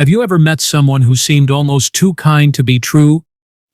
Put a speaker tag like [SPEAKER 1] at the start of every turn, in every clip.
[SPEAKER 1] Have you ever met someone who seemed almost too kind to be true?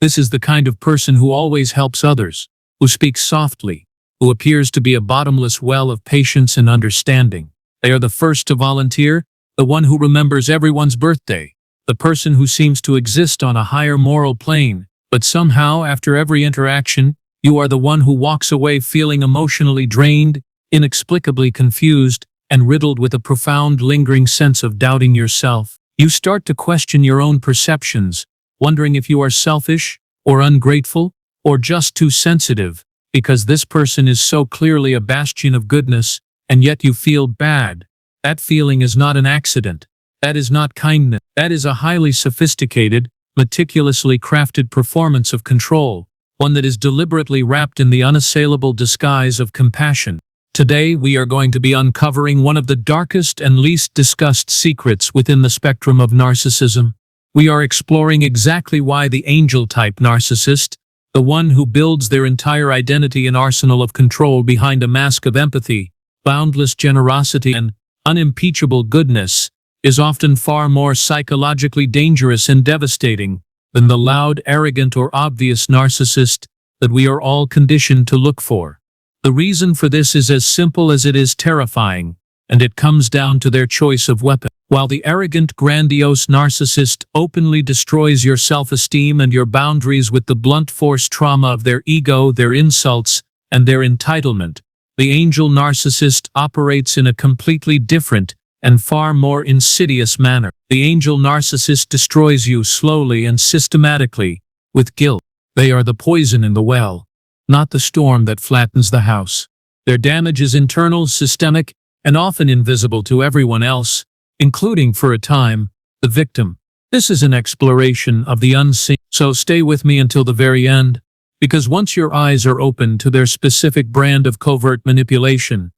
[SPEAKER 1] This is the kind of person who always helps others, who speaks softly, who appears to be a bottomless well of patience and understanding. They are the first to volunteer, the one who remembers everyone's birthday, the person who seems to exist on a higher moral plane, but somehow, after every interaction, you are the one who walks away feeling emotionally drained, inexplicably confused, and riddled with a profound, lingering sense of doubting yourself. You start to question your own perceptions, wondering if you are selfish, or ungrateful, or just too sensitive, because this person is so clearly a bastion of goodness, and yet you feel bad. That feeling is not an accident. That is not kindness. That is a highly sophisticated, meticulously crafted performance of control, one that is deliberately wrapped in the unassailable disguise of compassion. Today, we are going to be uncovering one of the darkest and least discussed secrets within the spectrum of narcissism. We are exploring exactly why the angel-type narcissist, the one who builds their entire identity and arsenal of control behind a mask of empathy, boundless generosity, and unimpeachable goodness, is often far more psychologically dangerous and devastating than the loud, arrogant, or obvious narcissist that we are all conditioned to look for. The reason for this is as simple as it is terrifying, and it comes down to their choice of weapon. While the arrogant, grandiose narcissist openly destroys your self-esteem and your boundaries with the blunt force trauma of their ego, their insults, and their entitlement, the angel narcissist operates in a completely different and far more insidious manner. The angel narcissist destroys you slowly and systematically, with guilt. They are the poison in the well, not the storm that flattens the house. Their damage is internal, systemic, and often invisible to everyone else, including, for a time, the victim. This is an exploration of the unseen, so stay with me until the very end, because once your eyes are open to their specific brand of covert manipulation,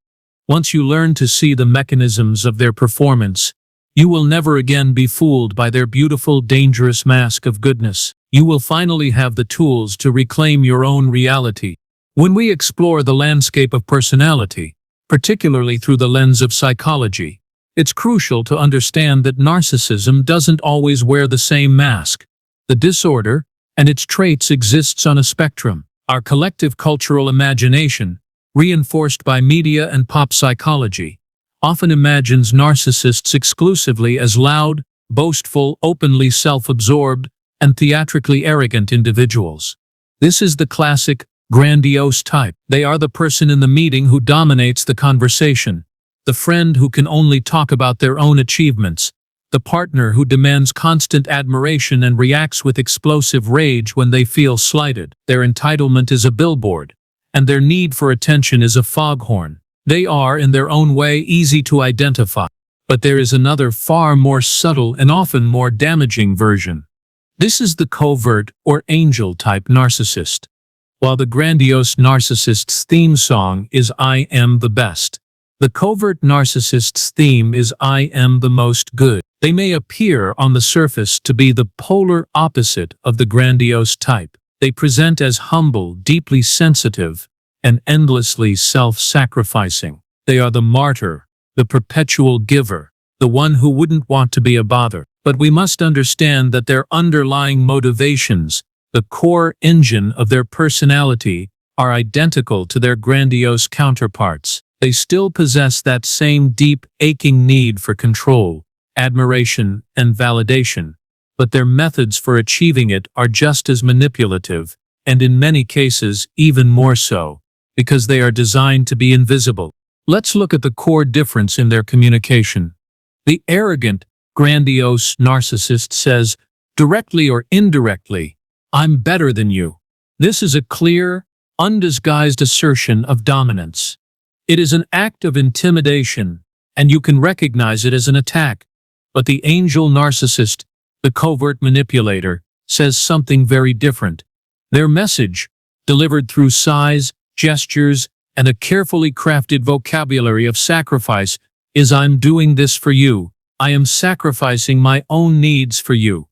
[SPEAKER 1] once you learn to see the mechanisms of their performance, you will never again be fooled by their beautiful, dangerous mask of goodness. You will finally have the tools to reclaim your own reality. When we explore the landscape of personality, particularly through the lens of psychology, it's crucial to understand that narcissism doesn't always wear the same mask. The disorder and its traits exists on a spectrum. Our collective cultural imagination, reinforced by media and pop psychology, often imagines narcissists exclusively as loud, boastful, openly self-absorbed, and theatrically arrogant individuals. This is the classic, grandiose type. They are the person in the meeting who dominates the conversation, the friend who can only talk about their own achievements, the partner who demands constant admiration and reacts with explosive rage when they feel slighted. Their entitlement is a billboard, and their need for attention is a foghorn. They are, in their own way, easy to identify. But there is another far more subtle and often more damaging version. This is the covert or angel-type narcissist. While the grandiose narcissist's theme song is "I am the best," the covert narcissist's theme is "I am the most good." They may appear on the surface to be the polar opposite of the grandiose type. They present as humble, deeply sensitive, and endlessly self-sacrificing. They are the martyr, the perpetual giver, the one who wouldn't want to be a bother. But we must understand that their underlying motivations, the core engine of their personality, are identical to their grandiose counterparts. They still possess that same deep, aching need for control, admiration, and validation, but their methods for achieving it are just as manipulative, and in many cases even more so, because they are designed to be invisible. Let's look at the core difference in their communication. The arrogant, grandiose narcissist says, directly or indirectly, "I'm better than you." This is a clear, undisguised assertion of dominance. It is an act of intimidation, and you can recognize it as an attack. But the angel narcissist, the covert manipulator, says something very different. Their message, delivered through sighs, gestures, and a carefully crafted vocabulary of sacrifice, is "I'm doing this for you. I am sacrificing my own needs for you.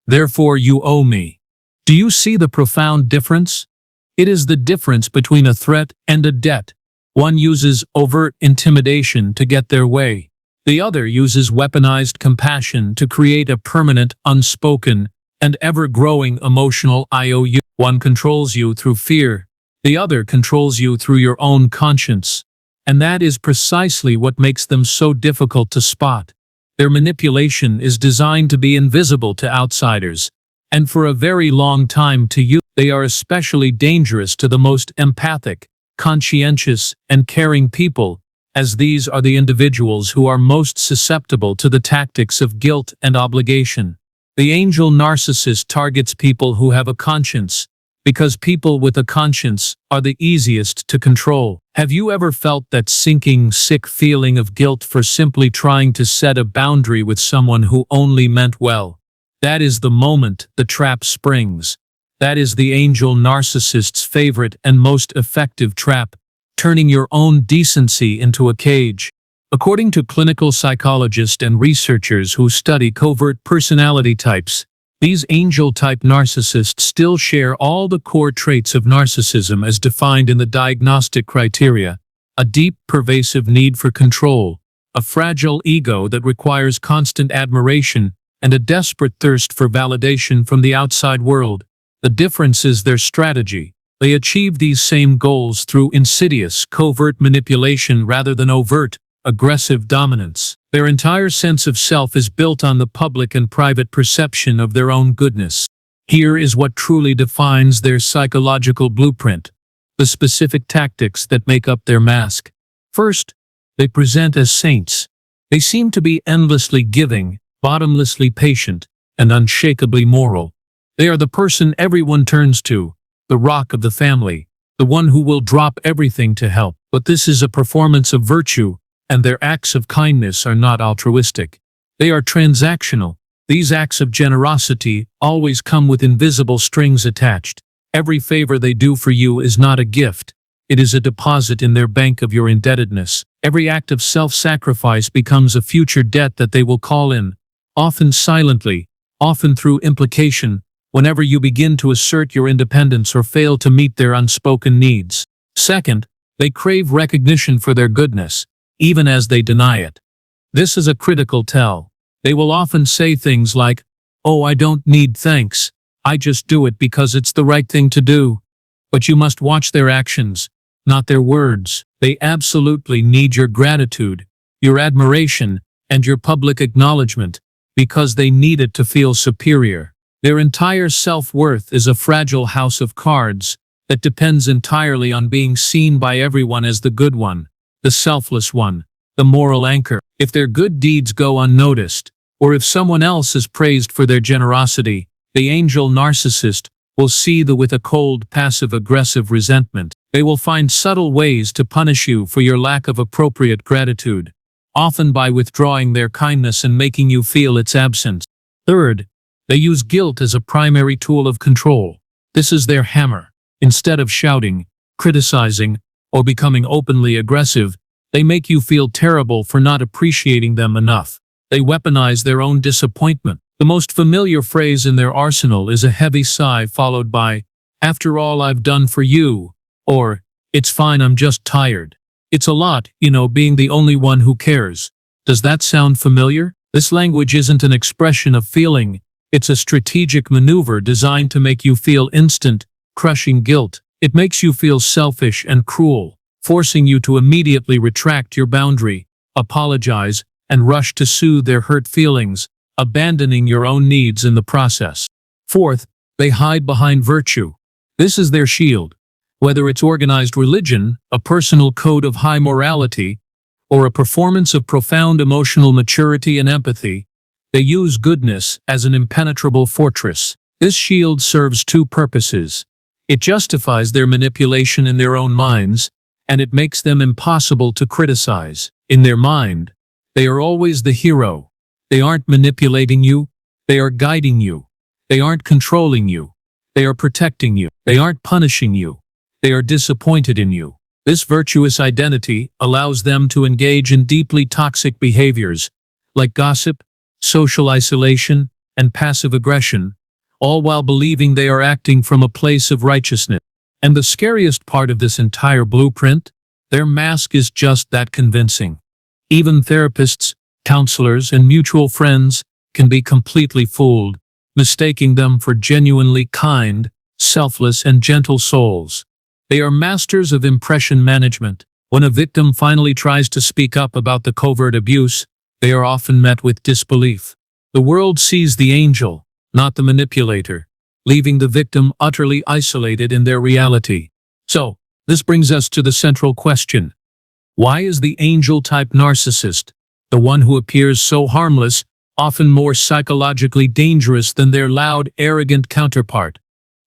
[SPEAKER 1] Therefore you owe me." Do you see the profound difference? It is the difference between a threat and a debt. One uses overt intimidation to get their way. The other uses weaponized compassion to create a permanent, unspoken, and ever-growing emotional IOU. One controls you through fear, the other controls you through your own conscience. And that is precisely what makes them so difficult to spot. Their manipulation is designed to be invisible to outsiders, and for a very long time to you. They are especially dangerous to the most empathic, conscientious, and caring people, as these are the individuals who are most susceptible to the tactics of guilt and obligation. The angel narcissist targets people who have a conscience, because people with a conscience are the easiest to control. Have you ever felt that sinking, sick feeling of guilt for simply trying to set a boundary with someone who only meant well? That is the moment the trap springs. That is the angel narcissist's favorite and most effective trap, turning your own decency into a cage. According to clinical psychologists and researchers who study covert personality types, these angel-type narcissists still share all the core traits of narcissism as defined in the diagnostic criteria: a deep, pervasive need for control, a fragile ego that requires constant admiration, and a desperate thirst for validation from the outside world. The difference is their strategy. They achieve these same goals through insidious, covert manipulation rather than overt, aggressive dominance. Their entire sense of self is built on the public and private perception of their own goodness. Here is what truly defines their psychological blueprint: the specific tactics that make up their mask. First, they present as saints. They seem to be endlessly giving, bottomlessly patient, and unshakably moral. They are the person everyone turns to, the rock of the family, the one who will drop everything to help. But this is a performance of virtue, and their acts of kindness are not altruistic. They are transactional. These acts of generosity always come with invisible strings attached. Every favor they do for you is not a gift. It is a deposit in their bank of your indebtedness. Every act of self-sacrifice becomes a future debt that they will call in, often silently, often through implication, whenever you begin to assert your independence or fail to meet their unspoken needs. Second, they crave recognition for their goodness, even as they deny it. This is a critical tell. They will often say things like, "Oh, I don't need thanks. I just do it because it's the right thing to do." But you must watch their actions, not their words. They absolutely need your gratitude, your admiration, and your public acknowledgement, because they need it to feel superior. Their entire self-worth is a fragile house of cards that depends entirely on being seen by everyone as the good one, the selfless one, the moral anchor. If their good deeds go unnoticed, or if someone else is praised for their generosity, the angel narcissist will seethe with a cold, passive-aggressive resentment. They will find subtle ways to punish you for your lack of appropriate gratitude, often by withdrawing their kindness and making you feel its absence. Third, they use guilt as a primary tool of control. This is their hammer. Instead of shouting, criticizing, or becoming openly aggressive, they make you feel terrible for not appreciating them enough. They weaponize their own disappointment. The most familiar phrase in their arsenal is a heavy sigh followed by, "After all I've done for you," or, "It's fine, I'm just tired." It's a lot, being the only one who cares. Does that sound familiar? This language isn't an expression of feeling. It's a strategic maneuver designed to make you feel instant, crushing guilt. It makes you feel selfish and cruel, forcing you to immediately retract your boundary, apologize, and rush to soothe their hurt feelings, abandoning your own needs in the process. Fourth, they hide behind virtue. This is their shield. Whether it's organized religion, a personal code of high morality, or a performance of profound emotional maturity and empathy, they use goodness as an impenetrable fortress. This shield serves two purposes. It justifies their manipulation in their own minds, and it makes them impossible to criticize. In their mind, they are always the hero. They aren't manipulating you, they are guiding you. They aren't controlling you, they are protecting you. They aren't punishing you, they are disappointed in you. This virtuous identity allows them to engage in deeply toxic behaviors, like gossip, social isolation, and passive aggression, all while believing they are acting from a place of righteousness. And the scariest part of this entire blueprint? Their mask is just that convincing. Even therapists, counselors, and mutual friends can be completely fooled, mistaking them for genuinely kind, selfless, and gentle souls. They are masters of impression management. When a victim finally tries to speak up about the covert abuse, they are often met with disbelief. The world sees the angel, not the manipulator, leaving the victim utterly isolated in their reality. So, this brings us to the central question. Why is the angel-type narcissist, the one who appears so harmless, often more psychologically dangerous than their loud, arrogant counterpart?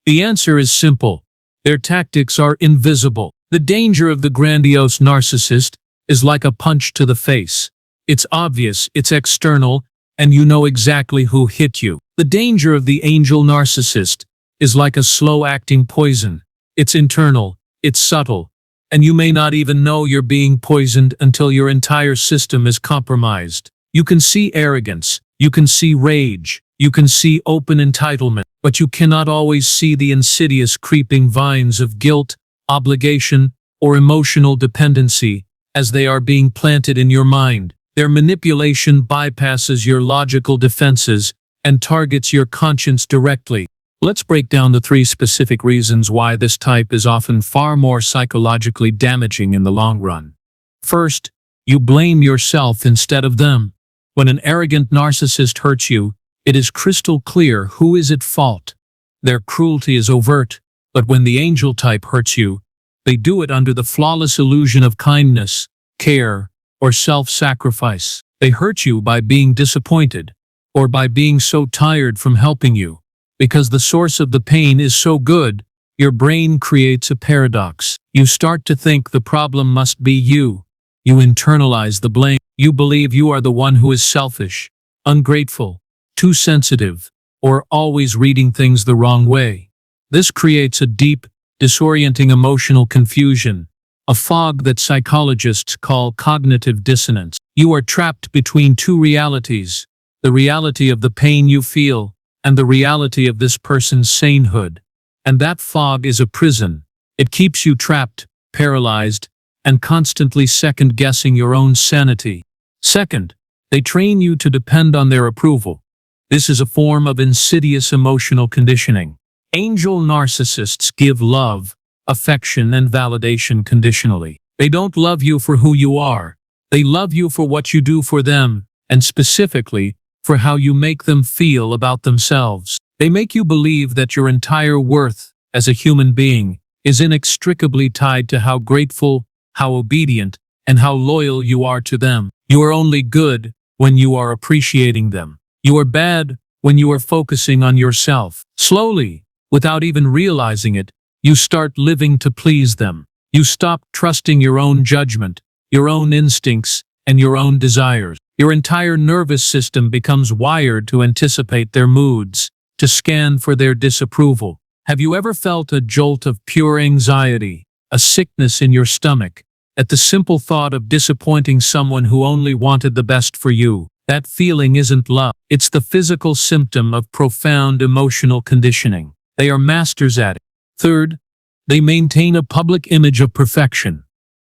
[SPEAKER 1] The answer is simple. Their tactics are invisible. The danger of the grandiose narcissist is like a punch to the face. It's obvious, it's external, and you know exactly who hit you. The danger of the angel narcissist is like a slow-acting poison. It's internal, it's subtle, and you may not even know you're being poisoned until your entire system is compromised. You can see arrogance, you can see rage, you can see open entitlement, but you cannot always see the insidious creeping vines of guilt, obligation, or emotional dependency as they are being planted in your mind. Their manipulation bypasses your logical defenses and targets your conscience directly. Let's break down the 3 specific reasons why this type is often far more psychologically damaging in the long run. First, you blame yourself instead of them. When an arrogant narcissist hurts you, it is crystal clear who is at fault. Their cruelty is overt, but when the angel type hurts you, they do it under the flawless illusion of kindness, care, or self-sacrifice. They hurt you by being disappointed, or by being so tired from helping you. Because the source of the pain is so good, your brain creates a paradox. You start to think the problem must be you. You internalize the blame. You believe you are the one who is selfish, ungrateful, too sensitive, or always reading things the wrong way. This creates a deep, disorienting emotional confusion, a fog that psychologists call cognitive dissonance. You are trapped between 2 realities, the reality of the pain you feel and the reality of this person's sanehood. And that fog is a prison. It keeps you trapped, paralyzed, and constantly second-guessing your own sanity. Second, they train you to depend on their approval. This is a form of insidious emotional conditioning. Angel narcissists give love, affection, and validation conditionally. They don't love you for who you are. They love you for what you do for them, and specifically, for how you make them feel about themselves. They make you believe that your entire worth as a human being is inextricably tied to how grateful, how obedient, and how loyal you are to them. You are only good when you are appreciating them. You are bad when you are focusing on yourself. Slowly, without even realizing it, you start living to please them. You stop trusting your own judgment, your own instincts, and your own desires. Your entire nervous system becomes wired to anticipate their moods, to scan for their disapproval. Have you ever felt a jolt of pure anxiety, a sickness in your stomach, at the simple thought of disappointing someone who only wanted the best for you? That feeling isn't love. It's the physical symptom of profound emotional conditioning. They are masters at it. Third, they maintain a public image of perfection.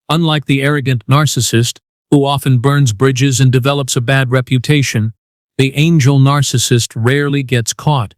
[SPEAKER 1] Unlike the arrogant narcissist, who often burns bridges and develops a bad reputation, the angel narcissist rarely gets caught.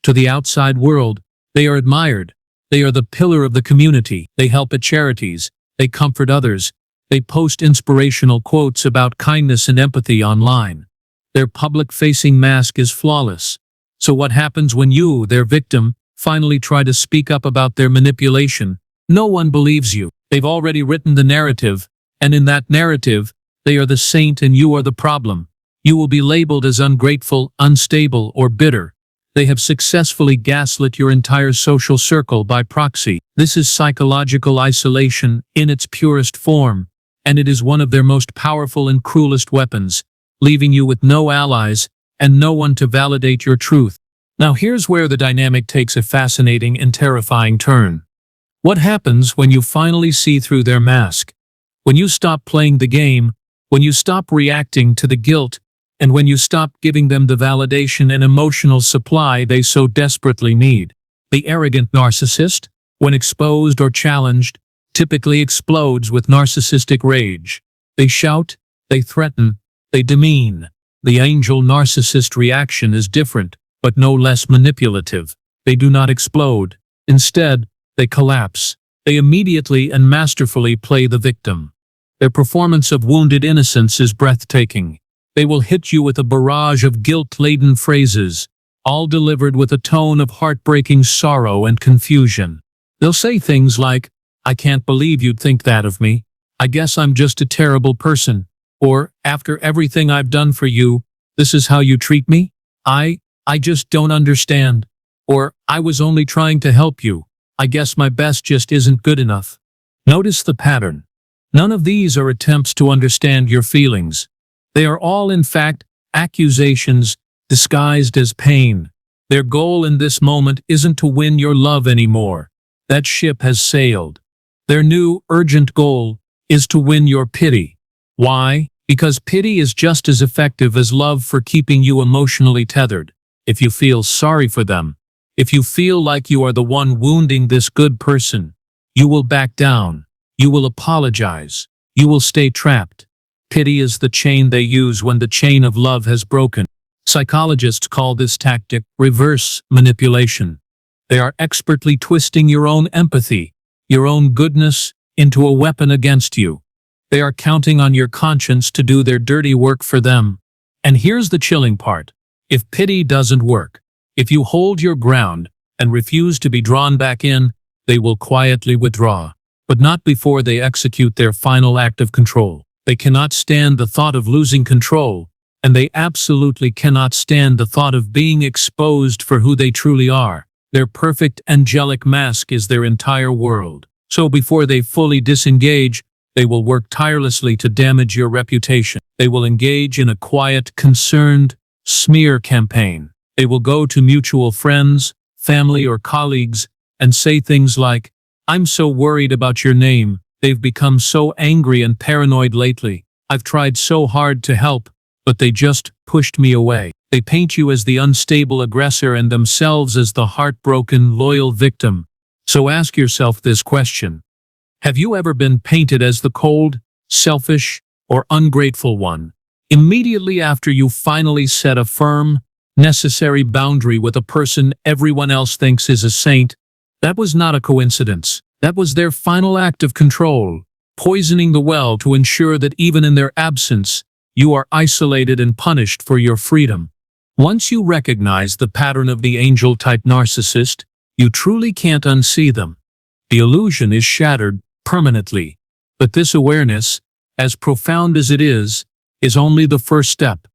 [SPEAKER 1] To the outside world, they are admired. They are the pillar of the community. They help at charities. They comfort others. They post inspirational quotes about kindness and empathy online. Their public-facing mask is flawless. So what happens when you, their victim, finally try to speak up about their manipulation? No one believes you. They've already written the narrative, and in that narrative, they are the saint and you are the problem. You will be labeled as ungrateful, unstable, or bitter. They have successfully gaslit your entire social circle by proxy. This is psychological isolation in its purest form, and it is one of their most powerful and cruelest weapons, leaving you with no allies and no one to validate your truth. Now here's where the dynamic takes a fascinating and terrifying turn. What happens when you finally see through their mask? When you stop playing the game, when you stop reacting to the guilt, and when you stop giving them the validation and emotional supply they so desperately need. The arrogant narcissist, when exposed or challenged, typically explodes with narcissistic rage. They shout, they threaten, They demean. The angel narcissist reaction is different, but no less manipulative. They do not explode. Instead, they collapse. They immediately and masterfully play the victim. Their performance of wounded innocence is breathtaking. They will hit you with a barrage of guilt-laden phrases, all delivered with a tone of heartbreaking sorrow and confusion. They'll say things like, "I can't believe you'd think that of me. I guess I'm just a terrible person." Or, "After everything I've done for you, this is how you treat me? I just don't understand." Or, "I was only trying to help you. I guess my best just isn't good enough." Notice the pattern. None of these are attempts to understand your feelings. They are all, in fact, accusations disguised as pain. Their goal in this moment isn't to win your love anymore. That ship has sailed. Their new, urgent goal is to win your pity. Why? Because pity is just as effective as love for keeping you emotionally tethered. If you feel sorry for them, if you feel like you are the one wounding this good person, you will back down. You will apologize. You will stay trapped. Pity is the chain they use when the chain of love has broken. Psychologists call this tactic reverse manipulation. They are expertly twisting your own empathy, your own goodness, into a weapon against you. They are counting on your conscience to do their dirty work for them. And here's the chilling part. If pity doesn't work, if you hold your ground and refuse to be drawn back in, they will quietly withdraw. But not before they execute their final act of control. They cannot stand the thought of losing control, and they absolutely cannot stand the thought of being exposed for who they truly are. Their perfect angelic mask is their entire world. So before they fully disengage, they will work tirelessly to damage your reputation. They will engage in a quiet, concerned smear campaign. They will go to mutual friends, family, or colleagues and say things like, "I'm so worried about your name. They've become so angry and paranoid lately. I've tried so hard to help, but they just pushed me away." They paint you as the unstable aggressor and themselves as the heartbroken, loyal victim. So ask yourself this question. Have you ever been painted as the cold, selfish, or ungrateful one? Immediately after you finally set a firm, necessary boundary with a person everyone else thinks is a saint, that was not a coincidence. That was their final act of control, poisoning the well to ensure that even in their absence, you are isolated and punished for your freedom. Once you recognize the pattern of the angel-type narcissist, you truly can't unsee them. The illusion is shattered permanently. But this awareness, as profound as it is only the first step.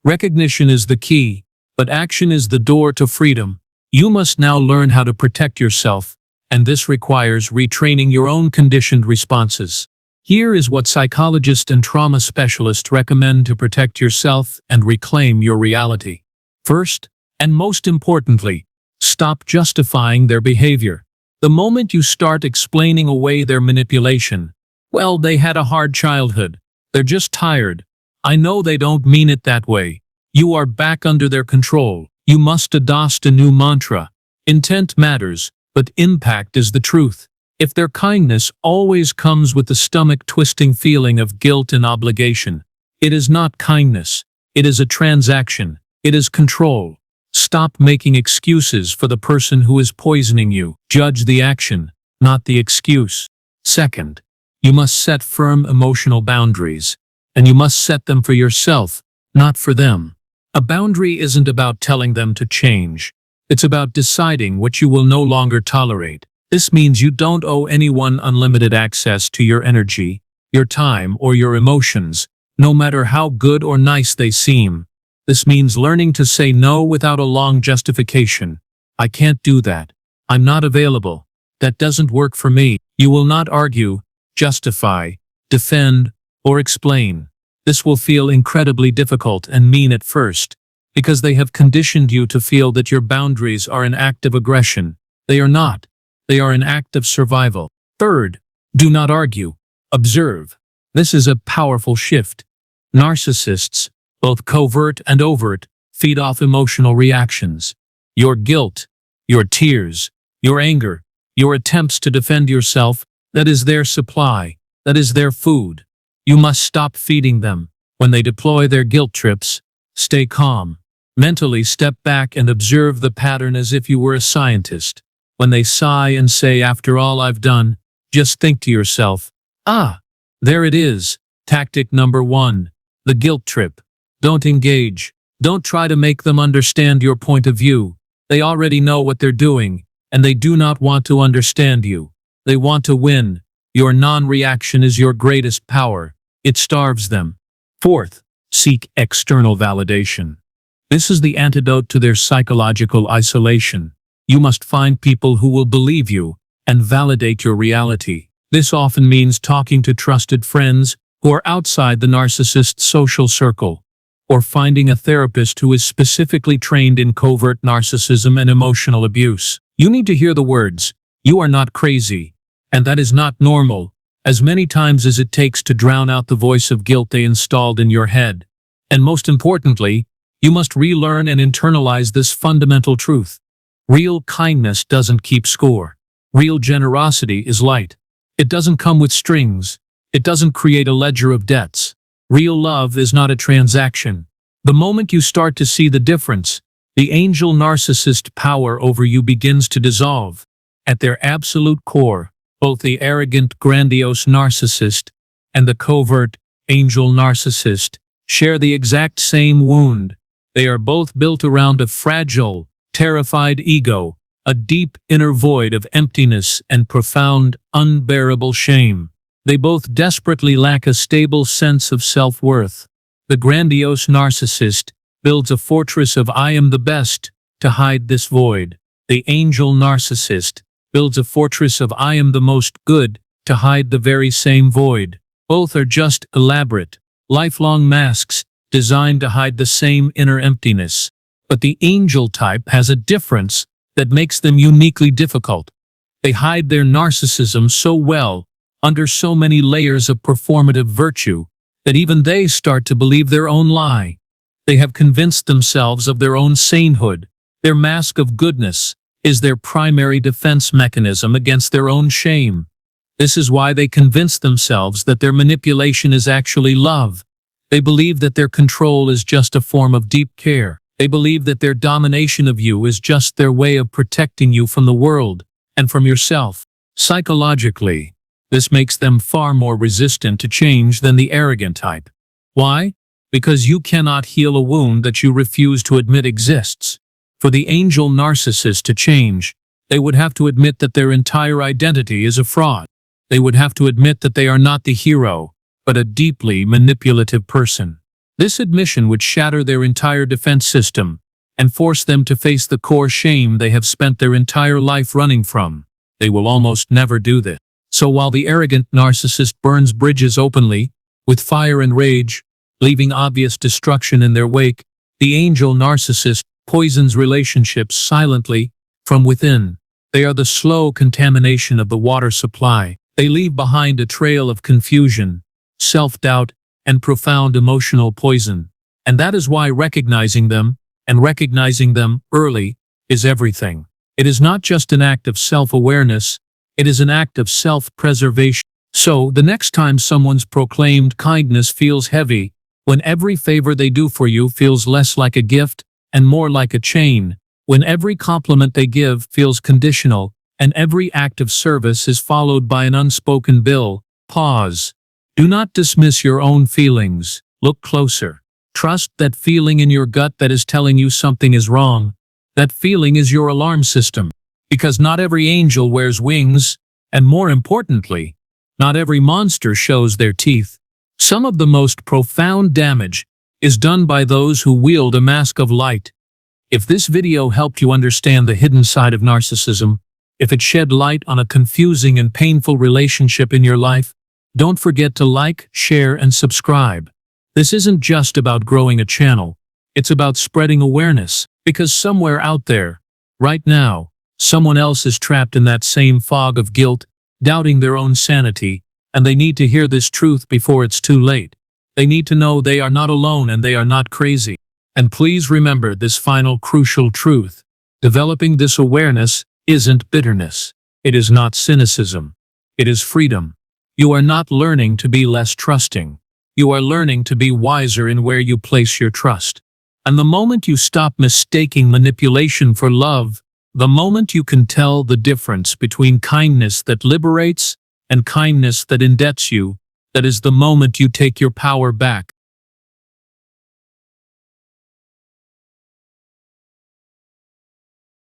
[SPEAKER 1] Recognition is the key, but action is the door to freedom. You must now learn how to protect yourself, and this requires retraining your own conditioned responses. Here is what psychologists and trauma specialists recommend to protect yourself and reclaim your reality. First, and most importantly, stop justifying their behavior. The moment you start explaining away their manipulation, "Well, they had a hard childhood. They're just tired. I know they don't mean it that way," you are back under their control. You must adopt a new mantra. Intent matters, but impact is the truth. If their kindness always comes with the stomach-twisting feeling of guilt and obligation, it is not kindness. It is a transaction. It is control. Stop making excuses for the person who is poisoning you. Judge the action, not the excuse. Second, you must set firm emotional boundaries, and you must set them for yourself, not for them. A boundary isn't about telling them to change. It's about deciding what you will no longer tolerate. This means you don't owe anyone unlimited access to your energy, your time, or your emotions, no matter how good or nice they seem. This means learning to say no without a long justification. "I can't do that. I'm not available. That doesn't work for me." You will not argue, justify, defend, or explain. This will feel incredibly difficult and mean at first, because they have conditioned you to feel that your boundaries are an act of aggression. They are not. They are an act of survival. Third, do not argue. Observe. This is a powerful shift. Narcissists, both covert and overt, feed off emotional reactions. Your guilt, your tears, your anger, your attempts to defend yourself, that is their supply, that is their food. You must stop feeding them. When they deploy their guilt trips, stay calm. Mentally step back and observe the pattern as if you were a scientist. When they sigh and say, "After all I've done," just think to yourself, "Ah, there it is." Tactic number 1. The guilt trip. Don't engage. Don't try to make them understand your point of view. They already know what they're doing, and they do not want to understand you. They want to win. Your non-reaction is your greatest power. It starves them. 4th, seek external validation. This is the antidote to their psychological isolation. You must find people who will believe you and validate your reality. This often means talking to trusted friends who are outside the narcissist's social circle, or finding a therapist who is specifically trained in covert narcissism and emotional abuse. You need to hear the words, "You are not crazy," and "that is not normal," as many times as it takes to drown out the voice of guilt they installed in your head. And most importantly, you must relearn and internalize this fundamental truth. Real kindness doesn't keep score. Real generosity is light. It doesn't come with strings. It doesn't create a ledger of debts. Real love is not a transaction. The moment you start to see the difference, the angel narcissist power over you begins to dissolve. At their absolute core, both the arrogant, grandiose narcissist and the covert, angel narcissist share the exact same wound. They are both built around a fragile, terrified ego, a deep inner void of emptiness and profound, unbearable shame. They both desperately lack a stable sense of self-worth. The grandiose narcissist builds a fortress of "I am the best" to hide this void. The angel narcissist builds a fortress of "I am the most good" to hide the very same void. Both are just elaborate, lifelong masks designed to hide the same inner emptiness. But the angel type has a difference that makes them uniquely difficult. They hide their narcissism so well, under so many layers of performative virtue, that even they start to believe their own lie. They have convinced themselves of their own sainthood. Their mask of goodness is their primary defense mechanism against their own shame. This is why they convince themselves that their manipulation is actually love. They believe that their control is just a form of deep care. They believe that their domination of you is just their way of protecting you from the world and from yourself. Psychologically, this makes them far more resistant to change than the arrogant type. Why? Because you cannot heal a wound that you refuse to admit exists. For the angel narcissist to change, they would have to admit that their entire identity is a fraud. They would have to admit that they are not the hero, but a deeply manipulative person. This admission would shatter their entire defense system and force them to face the core shame they have spent their entire life running from. They will almost never do this. So while the arrogant narcissist burns bridges openly, with fire and rage, leaving obvious destruction in their wake, the angel narcissist poisons relationships silently from within. They are the slow contamination of the water supply. They leave behind a trail of confusion, self-doubt, and profound emotional poison. And that is why recognizing them, and recognizing them early, is everything. It is not just an act of self-awareness, it is an act of self-preservation. So, the next time someone's proclaimed kindness feels heavy, when every favor they do for you feels less like a gift and more like a chain, when every compliment they give feels conditional, and every act of service is followed by an unspoken bill, pause. Do not dismiss your own feelings. Look closer. Trust that feeling in your gut that is telling you something is wrong. That feeling is your alarm system. Because not every angel wears wings, and more importantly, not every monster shows their teeth. Some of the most profound damage is done by those who wield a mask of light. If this video helped you understand the hidden side of narcissism, if it shed light on a confusing and painful relationship in your life, don't forget to like, share, and subscribe. This isn't just about growing a channel. It's about spreading awareness, because somewhere out there, right now, someone else is trapped in that same fog of guilt, doubting their own sanity, and they need to hear this truth before it's too late. They need to know they are not alone and they are not crazy. And please remember this final crucial truth. Developing this awareness isn't bitterness. It is not cynicism. It is freedom. You are not learning to be less trusting. You are learning to be wiser in where you place your trust. And the moment you stop mistaking manipulation for love, the moment you can tell the difference between kindness that liberates and kindness that indebts you, that is the moment you take your power back.